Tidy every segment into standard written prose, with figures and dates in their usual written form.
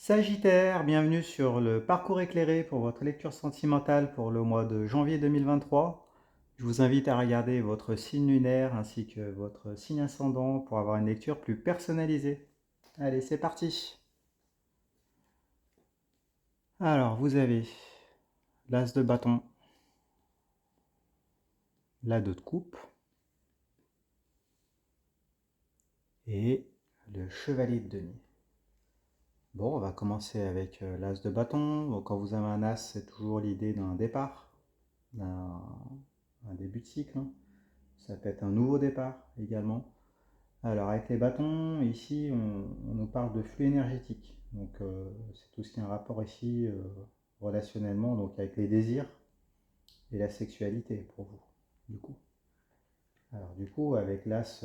Sagittaire, bienvenue sur le parcours éclairé pour votre lecture sentimentale pour le mois de janvier 2023. Je vous invite à regarder votre signe lunaire ainsi que votre signe ascendant pour avoir une lecture plus personnalisée. Allez, c'est parti. Alors, vous avez l'as de bâton, la 2 de coupe et le chevalier de denier. Bon, on va commencer avec l'as de bâton. Donc, quand vous avez un as, c'est toujours l'idée d'un départ, d'un début de cycle, hein. Ça peut être un nouveau départ également. Alors avec les bâtons, ici on nous parle de flux énergétique. Donc c'est tout ce qui a un rapport ici relationnellement, donc avec les désirs et la sexualité pour vous, du coup. Alors du coup avec l'as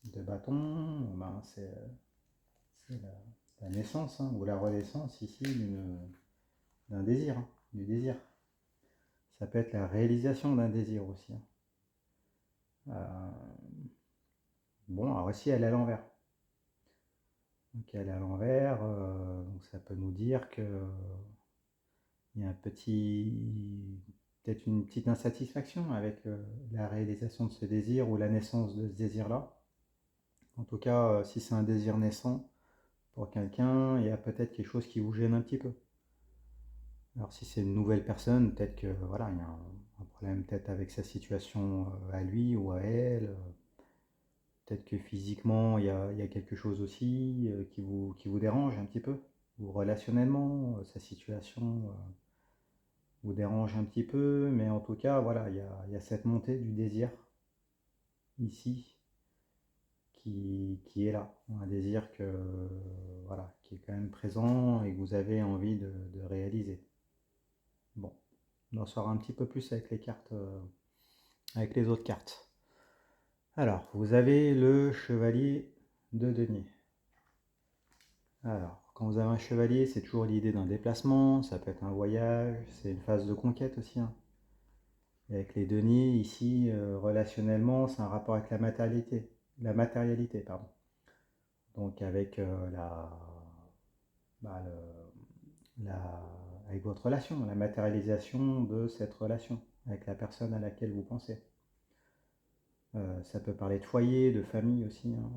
de bâton, ben, c'est la naissance, hein, ou la renaissance ici d'un désir, hein, du désir. Ça peut être la réalisation d'un désir aussi, hein. Bon, alors ici elle est à l'envers. Donc elle est à l'envers, donc ça peut nous dire que il y a peut-être une petite insatisfaction avec la réalisation de ce désir ou la naissance de ce désir-là. En tout cas, si c'est un désir naissant pour quelqu'un, il y a peut-être quelque chose qui vous gêne un petit peu. Alors si c'est une nouvelle personne, peut-être que voilà, il y a un problème peut-être avec sa situation à lui ou à elle. Peut-être que physiquement, il y a quelque chose aussi qui vous dérange un petit peu, ou relationnellement, sa situation vous dérange un petit peu, mais en tout cas, voilà, il y a cette montée du désir ici qui est là. Un désir voilà, qui est quand même présent et que vous avez envie de réaliser. Bon, on en saura un petit peu plus avec les cartes, avec les autres cartes. Alors, vous avez le chevalier de denier. Alors, quand vous avez un chevalier, c'est toujours l'idée d'un déplacement, ça peut être un voyage, c'est une phase de conquête aussi, hein. Et avec les deniers, ici, relationnellement, c'est un rapport avec la matérialité, pardon. Donc avec bah, avec votre relation, la matérialisation de cette relation avec la personne à laquelle vous pensez. Ça peut parler de foyer, de famille aussi, hein,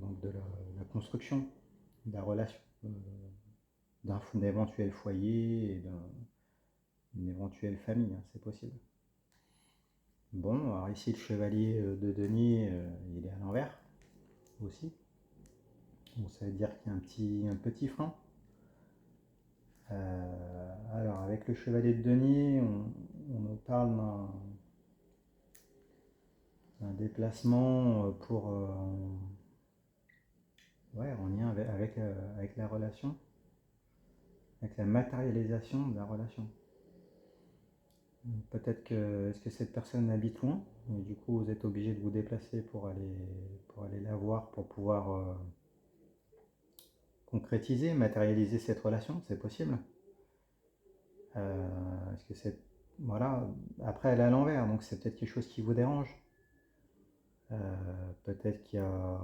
donc de la construction, de la relation, d'un éventuel foyer et d'une éventuelle famille, hein, c'est possible. Bon, alors ici le chevalier de denier, il est à l'envers aussi. Donc ça veut dire qu'il y a un petit frein. Alors avec le chevalier de denier, on nous parle d'un déplacement ouais, en lien avec la relation, avec la matérialisation de la relation. Peut-être que est-ce que cette personne habite loin, et du coup vous êtes obligé de vous déplacer pour aller la voir, pour pouvoir concrétiser, matérialiser cette relation, c'est possible. Est-ce que c'est voilà, après elle est à l'envers, donc c'est peut-être quelque chose qui vous dérange. Peut-être qu'il y a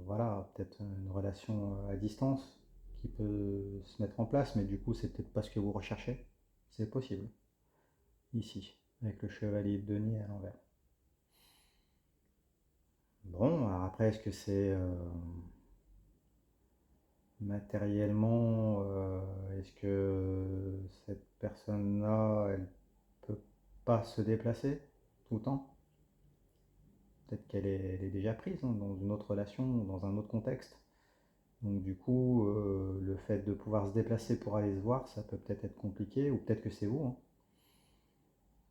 voilà, peut-être une relation à distance qui peut se mettre en place, mais du coup c'est peut-être pas ce que vous recherchez. C'est possible. Ici, avec le chevalier de denier à l'envers. Bon, alors après, est-ce que c'est matériellement, est-ce que cette personne-là, elle peut pas se déplacer tout le temps? Peut-être elle est déjà prise, hein, dans une autre relation, dans un autre contexte. Donc du coup, le fait de pouvoir se déplacer pour aller se voir, ça peut peut-être être compliqué, ou peut-être que c'est vous, hein.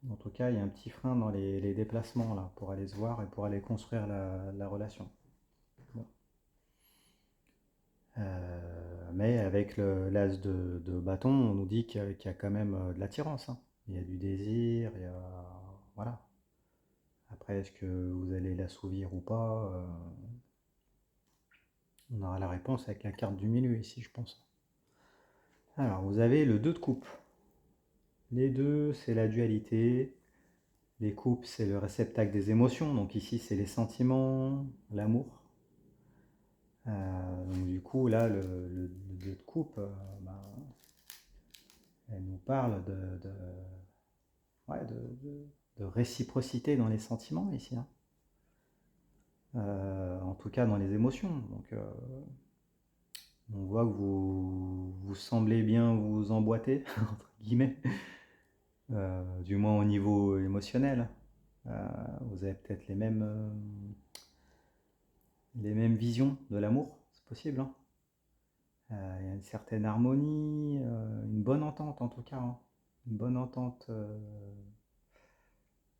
En tout cas, il y a un petit frein dans les déplacements là, pour aller se voir et pour aller construire la relation. Bon. Mais avec l'as de bâton, on nous dit qu'il y a quand même de l'attirance, hein. Il y a du désir, il y a... Voilà. Après, est-ce que vous allez l'assouvir ou pas, on aura la réponse avec la carte du milieu ici, je pense. Alors, vous avez le 2 de coupe. Les deux, c'est la dualité. Les coupes, c'est le réceptacle des émotions. Donc ici, c'est les sentiments, l'amour. Donc du coup, là, le 2 de coupe, ben, elle nous parle ouais, de réciprocité dans les sentiments ici, hein. En tout cas dans les émotions. Donc on voit que vous semblez bien vous emboîter, entre guillemets, du moins au niveau émotionnel. Vous avez peut-être les mêmes visions de l'amour, c'est possible, hein. Il y a une certaine harmonie, une bonne entente en tout cas, hein. Une bonne entente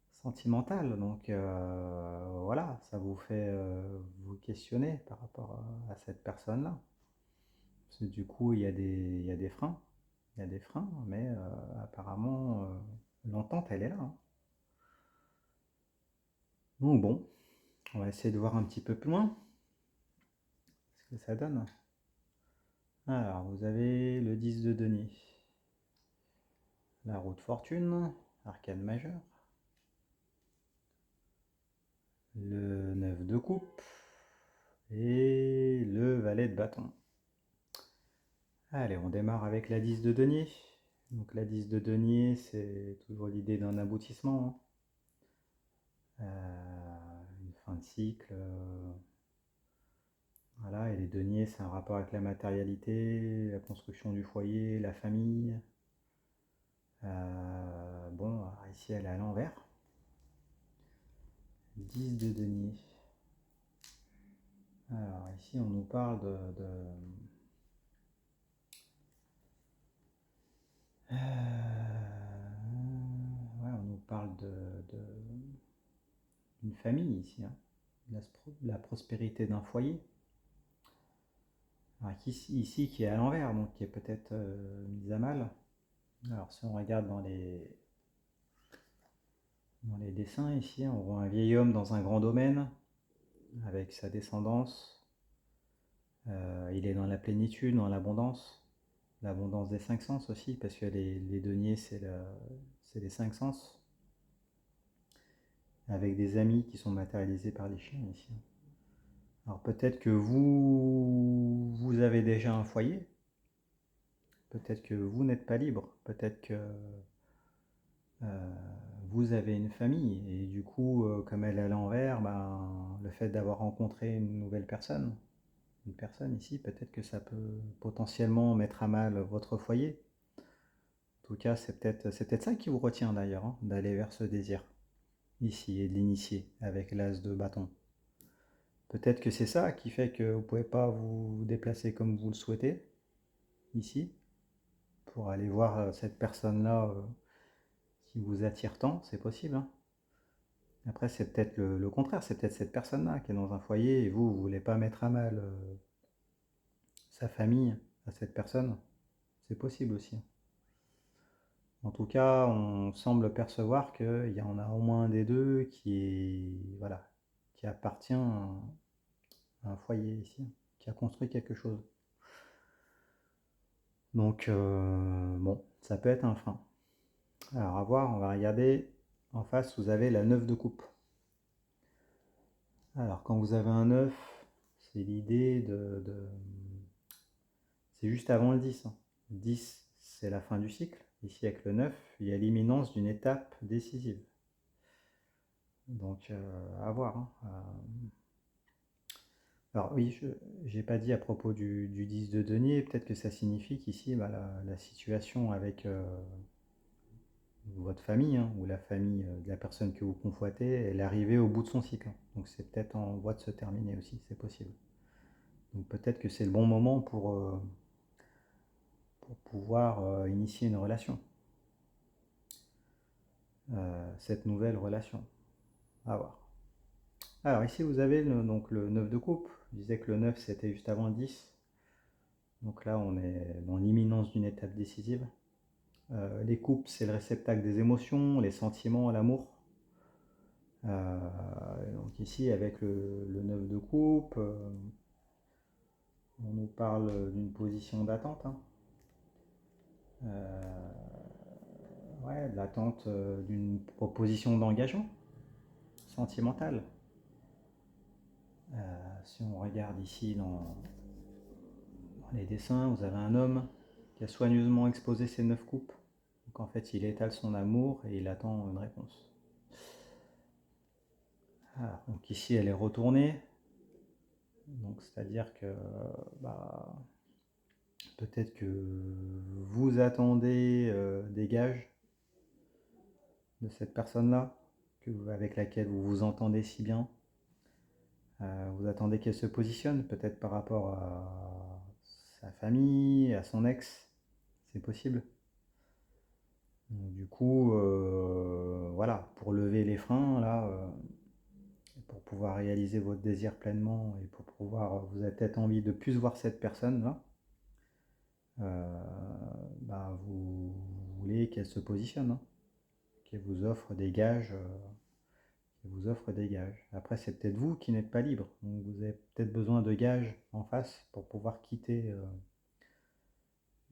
sentimentale. Donc voilà, ça vous fait vous questionner par rapport à cette personne-là. Parce que du coup, il y a des freins. Il y a des freins, mais apparemment, l'entente, elle est là, hein. Donc bon, on va essayer de voir un petit peu plus loin ce que ça donne. Alors, vous avez le 10 de denier, la roue de fortune, arcane majeur, le 9 de coupe et le valet de bâton. Allez, on démarre avec la 10 de denier. Donc la 10 de denier, c'est toujours l'idée d'un aboutissement, hein. Une fin de cycle. Voilà, et les deniers, c'est un rapport avec la matérialité, la construction du foyer, la famille. Bon, alors ici elle est à l'envers. 10 de denier. Alors ici on nous parle ouais, on nous parle d'une famille ici, hein. La prospérité d'un foyer. Alors ici qui est à l'envers, donc qui est peut-être mise à mal. Alors si on regarde dans les dessins ici, on voit un vieil homme dans un grand domaine avec sa descendance. Il est dans la plénitude, dans l'abondance des cinq sens aussi, parce que les deniers c'est les cinq sens, avec des amis qui sont matérialisés par les chiens ici. Alors peut-être que vous avez déjà un foyer, peut-être que vous n'êtes pas libre, peut-être que euh, vous avez une famille, et du coup, comme elle est à l'envers, ben, le fait d'avoir rencontré une nouvelle personne, une personne ici, peut-être que ça peut potentiellement mettre à mal votre foyer. En tout cas, c'est peut-être ça qui vous retient d'ailleurs, hein, d'aller vers ce désir ici et de l'initier avec l'as de bâton. Peut-être que c'est ça qui fait que vous ne pouvez pas vous déplacer comme vous le souhaitez ici pour aller voir cette personne-là qui vous attire tant, c'est possible, hein. Après, c'est peut-être le contraire, c'est peut-être cette personne-là qui est dans un foyer et vous ne voulez pas mettre à mal sa famille à cette personne. C'est possible aussi. En tout cas, on semble percevoir qu'il y en a au moins un des deux voilà, qui appartient à un foyer ici, qui a construit quelque chose. Donc, bon, ça peut être un frein. Alors, à voir, on va regarder. En face, vous avez la 9 de coupe. Alors, quand vous avez un 9, c'est l'idée c'est juste avant le 10, hein. Le 10, c'est la fin du cycle. Ici, avec le 9, il y a l'imminence d'une étape décisive. Donc, à voir, hein. Alors oui, je n'ai pas dit à propos du 10 de denier, peut-être que ça signifie qu'ici, bah, la situation avec votre famille, hein, ou la famille de la personne que vous convoitez, elle est arrivée au bout de son cycle. Donc c'est peut-être en voie de se terminer aussi, c'est possible. Donc peut-être que c'est le bon moment pour pouvoir initier une relation, cette nouvelle relation. À voir. Alors ici vous avez donc le 9 de coupe. Je disais que le 9 c'était juste avant le 10. Donc là on est dans l'imminence d'une étape décisive. Les coupes, c'est le réceptacle des émotions, les sentiments, l'amour. Donc ici, avec le 9 de coupe, on nous parle d'une position d'attente, hein. Ouais, de l'attente d'une proposition d'engagement sentimental. Si on regarde ici les dessins, vous avez un homme qui a soigneusement exposé ses 9 coupes. Donc en fait, il étale son amour et il attend une réponse. Alors, donc ici, elle est retournée. Donc c'est-à-dire que bah, peut-être que vous attendez des gages de cette personne-là, avec laquelle vous vous entendez si bien. Vous attendez qu'elle se positionne, peut-être par rapport à sa famille, à son ex. C'est possible. Donc, du coup, voilà, pour lever les freins, là, pour pouvoir réaliser votre désir pleinement et pour pouvoir, vous avez peut-être envie de plus voir cette personne-là, bah, vous voulez qu'elle se positionne, hein, qu'elle vous offre des gages. Après, c'est peut-être vous qui n'êtes pas libre. Donc vous avez peut-être besoin de gages en face pour pouvoir quitter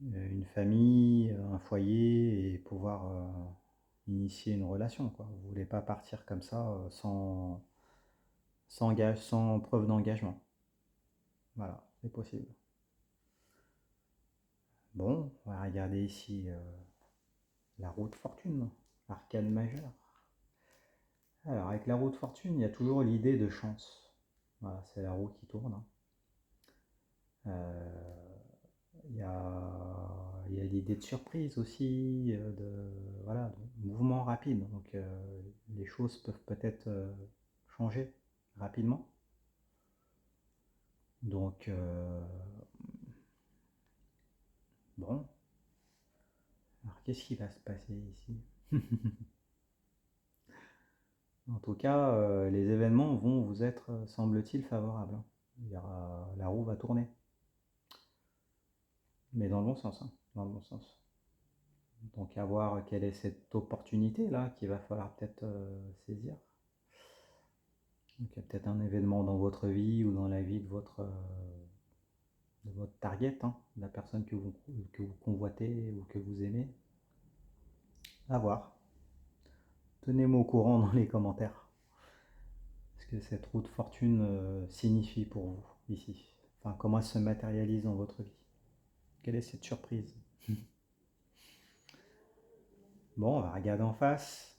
une famille, un foyer et pouvoir initier une relation, quoi. Vous voulez pas partir comme ça sans preuve d'engagement. Voilà, c'est possible. Bon, on va regarder ici la roue de fortune, l'arcane majeur. Alors, avec la roue de fortune, il y a toujours l'idée de chance. Voilà, c'est la roue qui tourne, hein. Il y a l'idée de surprise aussi, voilà, de mouvement rapide. Donc les choses peuvent peut-être changer rapidement. Donc bon, alors qu'est-ce qui va se passer ici? En tout cas, les événements vont vous être, semble-t-il, favorables, hein. La roue va tourner, mais dans le bon sens, hein, dans le bon sens. Donc à voir quelle est cette opportunité là qu'il va falloir peut-être saisir. Donc il y a peut-être un événement dans votre vie ou dans la vie de votre target, hein, de la personne que vous convoitez ou que vous aimez. À voir. Tenez-moi au courant dans les commentaires. Ce que cette roue de fortune signifie pour vous ici. Enfin, comment elle se matérialise dans votre vie. Quelle est cette surprise? Bon, on va regarder en face.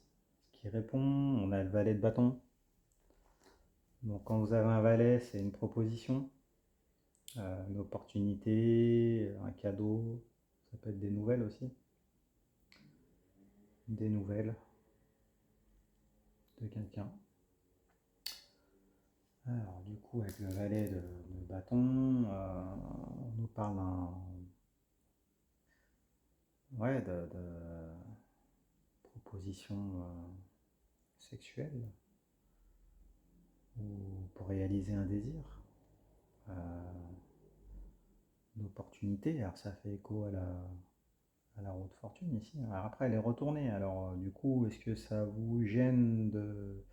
Ce qui répond, on a le valet de bâton. Donc quand vous avez un valet, c'est une proposition, une opportunité, un cadeau. Ça peut être des nouvelles aussi. Des nouvelles de quelqu'un. Alors du coup avec le valet de bâton, on nous parle de proposition sexuelle ou pour réaliser un désir, euh, d'opportunité. Alors ça fait écho à la roue de fortune ici. Alors après elle est retournée. Alors du coup est-ce que ça vous gêne de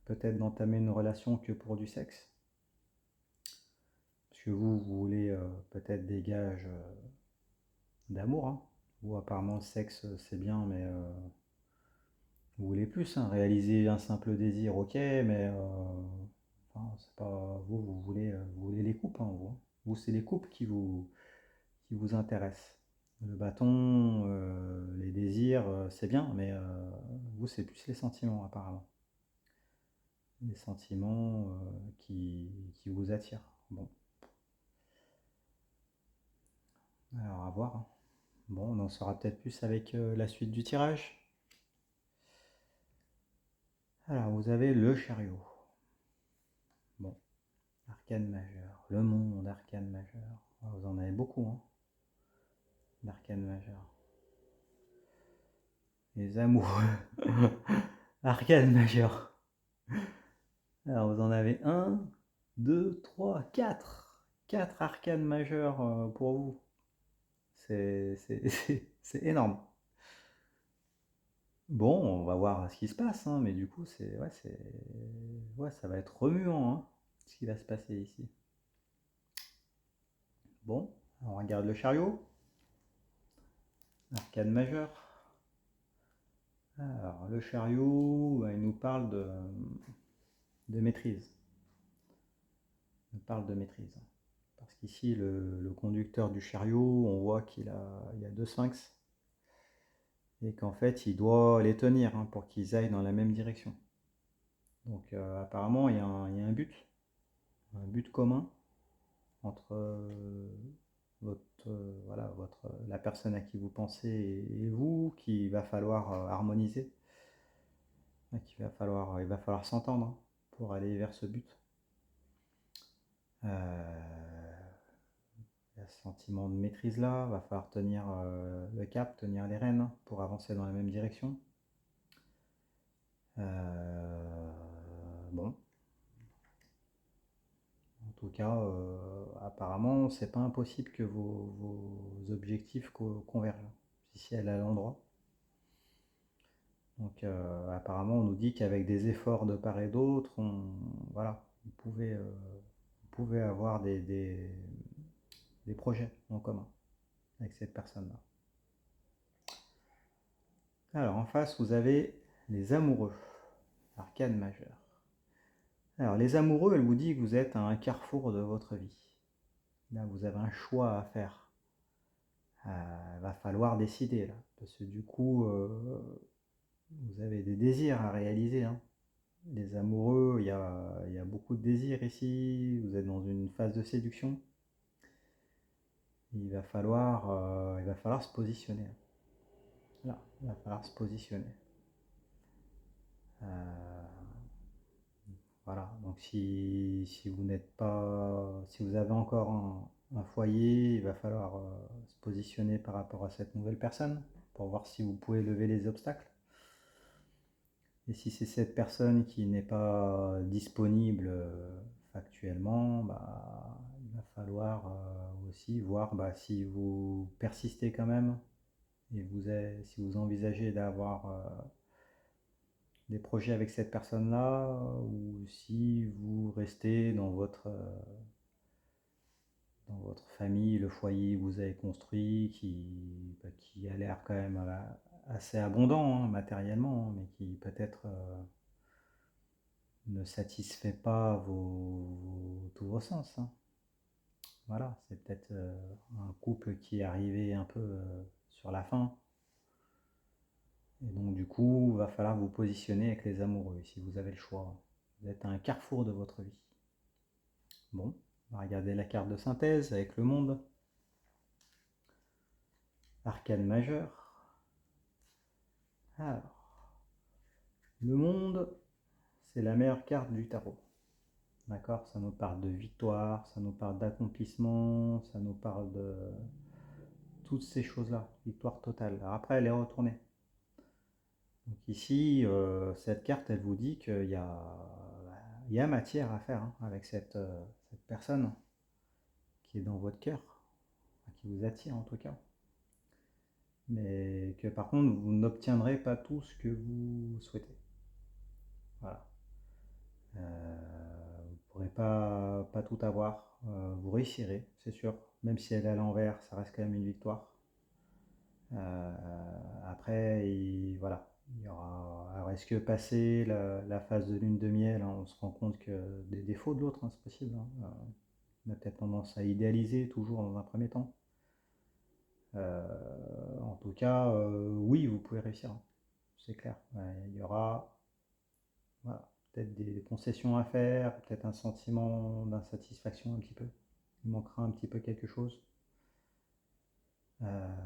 peut-être d'entamer une relation que pour du sexe? Parce que vous voulez peut-être des gages d'amour, hein. Ou apparemment le sexe c'est bien, mais vous voulez plus, hein. Réaliser un simple désir, ok, mais enfin, c'est pas vous, vous voulez les coupes, hein, vous. Vous, c'est les coupes qui vous intéressent. Le bâton, les désirs, c'est bien, mais vous, c'est plus les sentiments apparemment. Les sentiments qui vous attirent. Bon, alors à voir, hein. Bon, on en saura peut-être plus avec la suite du tirage. Alors, vous avez le chariot. Bon, arcane majeur. Le monde, arcane majeur. Ah, vous en avez beaucoup, hein, d'arcane majeur. Les amoureux. Arcane majeur. Alors, vous en avez 1, 2, 3, 4. 4 arcanes majeurs pour vous. C'est énorme. Bon, on va voir ce qui se passe, hein, mais du coup, ouais, ça va être remuant, hein, ce qui va se passer ici. Bon, on regarde le chariot. Arcane majeur. Alors, le chariot, il nous parle de maîtrise. Il nous parle de maîtrise. Parce qu'ici, le conducteur du chariot, on voit il y a deux sphinx, et qu'en fait, il doit les tenir pour qu'ils aillent dans la même direction. Donc apparemment, il y a un but commun entre la personne à qui vous pensez et vous, qu'il va falloir harmoniser, il va falloir s'entendre pour aller vers ce but. Il y a ce sentiment de maîtrise là, va falloir tenir le cap, tenir les rênes pour avancer dans la même direction. Bon, en tout cas, apparemment, c'est pas impossible que vos objectifs convergent, si elle est à l'endroit. Donc, apparemment, on nous dit qu'avec des efforts de part et d'autre, voilà, vous pouvez avoir des projets en commun avec cette personne-là. Alors, en face, vous avez les amoureux, arcane majeur. Alors, les amoureux, elle vous dit que vous êtes à un carrefour de votre vie. Là, vous avez un choix à faire. Va falloir décider, là. Parce que du coup, vous avez des désirs à réaliser. Les amoureux, il y a beaucoup de désirs ici. Vous êtes dans une phase de séduction. Il va falloir se positionner. Là, il va falloir se positionner. Voilà, donc si vous n'êtes pas, si vous avez encore un foyer, il va falloir se positionner par rapport à cette nouvelle personne pour voir si vous pouvez lever les obstacles. Et si c'est cette personne qui n'est pas disponible factuellement, il va falloir aussi voir si vous persistez quand même et si vous envisagez d'avoir des projets avec cette personne-là, ou si vous restez dans votre famille, le foyer que vous avez construit, qui a l'air quand même assez abondant matériellement, mais qui peut-être ne satisfait pas tous vos sens. Voilà, c'est peut-être un couple qui est arrivé un peu sur la fin. Et donc du coup, il va falloir vous positionner avec les amoureux, si vous avez le choix. Vous êtes à un carrefour de votre vie. Bon, on va regarder la carte de synthèse avec le monde. Arcane majeur. Alors, le monde, c'est la meilleure carte du tarot. D'accord? Ça nous parle de victoire, ça nous parle d'accomplissement, ça nous parle de toutes ces choses-là. Victoire totale. Alors après, elle est retournée. Donc ici, cette carte, elle vous dit qu'il y a matière à faire avec cette personne qui est dans votre cœur, qui vous attire en tout cas. Mais que par contre, vous n'obtiendrez pas tout ce que vous souhaitez. Voilà. Vous ne pourrez pas tout avoir. Vous réussirez, c'est sûr. Même si elle est à l'envers, ça reste quand même une victoire. Après, voilà. Il y aura. Alors, est-ce que passer la phase de lune de miel, on se rend compte que des défauts de l'autre, c'est possible. On a peut-être tendance à idéaliser toujours dans un premier temps. En tout cas, oui, vous pouvez réussir. C'est clair. Il y aura voilà, peut-être des concessions à faire, peut-être un sentiment d'insatisfaction un petit peu. Il manquera un petit peu quelque chose.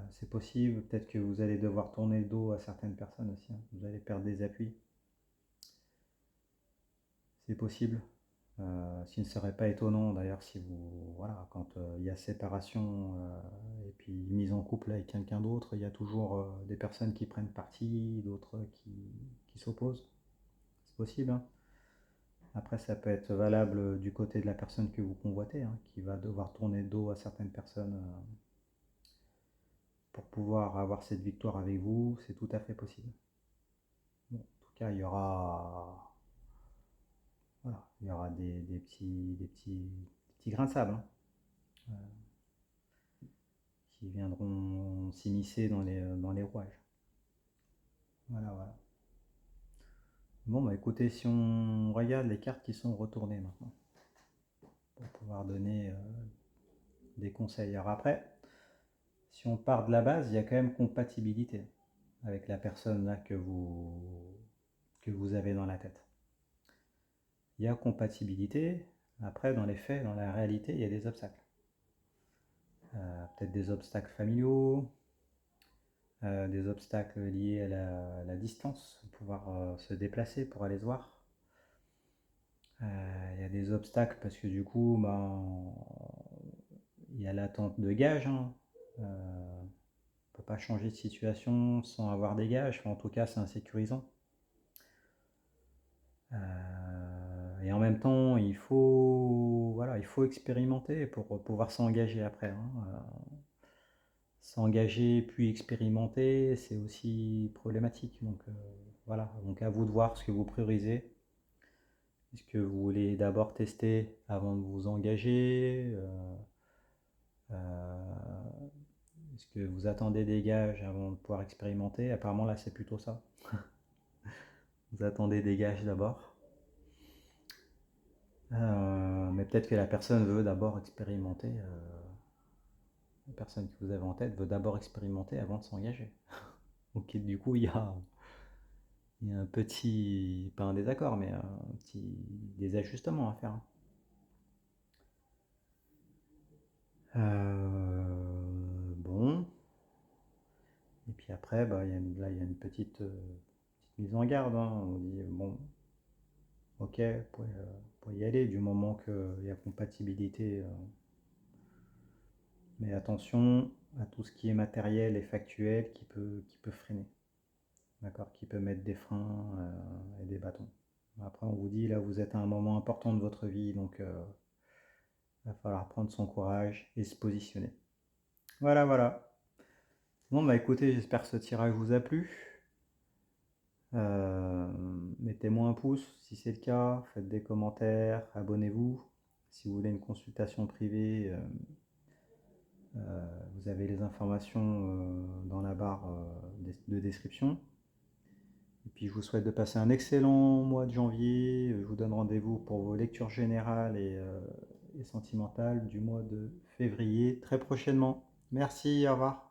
C'est possible, peut-être que vous allez devoir tourner le dos à certaines personnes aussi. Vous allez perdre des appuis. C'est possible. Ce ne serait pas étonnant d'ailleurs si voilà, quand il y a séparation et puis mise en couple avec quelqu'un d'autre, il y a toujours des personnes qui prennent parti, d'autres qui s'opposent. C'est possible. Après, ça peut être valable du côté de la personne que vous convoitez, qui va devoir tourner le dos à certaines personnes pour pouvoir avoir cette victoire avec vous. C'est tout à fait possible. Bon, en tout cas, il y aura des petits grains de sable qui viendront s'immiscer dans les rouages. Voilà. Bon, écoutez, si on regarde les cartes qui sont retournées maintenant, pour pouvoir donner des conseils. Alors après, si on part de la base, il y a quand même compatibilité avec la personne là que vous avez dans la tête. Il y a compatibilité. Après, dans les faits, dans la réalité, il y a des obstacles. Peut-être des obstacles familiaux, des obstacles liés à la distance, pouvoir se déplacer pour aller se voir. Il y a des obstacles parce que du coup, il y a l'attente de gages, hein. On ne peut pas changer de situation sans avoir des gages. Enfin, en tout cas, c'est insécurisant. Et en même temps, voilà, il faut expérimenter pour pouvoir s'engager après, hein. S'engager puis expérimenter, c'est aussi problématique. Donc voilà, donc à vous de voir ce que vous priorisez. Est-ce que vous voulez d'abord tester avant de vous engager? Est-ce que vous attendez des gages avant de pouvoir expérimenter? Apparemment là c'est plutôt ça. Vous attendez des gages d'abord. Mais peut-être que la personne veut d'abord expérimenter. La personne que vous avez en tête veut d'abord expérimenter avant de s'engager. Donc du coup il y a un petit, pas un désaccord, mais des ajustements à faire. Bon. Et puis après, là, il y a une petite mise en garde, hein. On dit, bon, ok, vous pouvez y aller du moment qu'il y a compatibilité. Mais attention à tout ce qui est matériel et factuel qui peut freiner. D'accord, qui peut mettre des freins et des bâtons. Après, on vous dit, là, vous êtes à un moment important de votre vie, donc il va falloir prendre son courage et se positionner. Voilà, voilà. Bon, bah écoutez, j'espère que ce tirage vous a plu. Mettez-moi un pouce si c'est le cas, faites des commentaires, abonnez-vous. Si vous voulez une consultation privée, vous avez les informations dans la barre de description. Et puis je vous souhaite de passer un excellent mois de janvier. Je vous donne rendez-vous pour vos lectures générales et sentimentales du mois de février très prochainement. Merci, au revoir.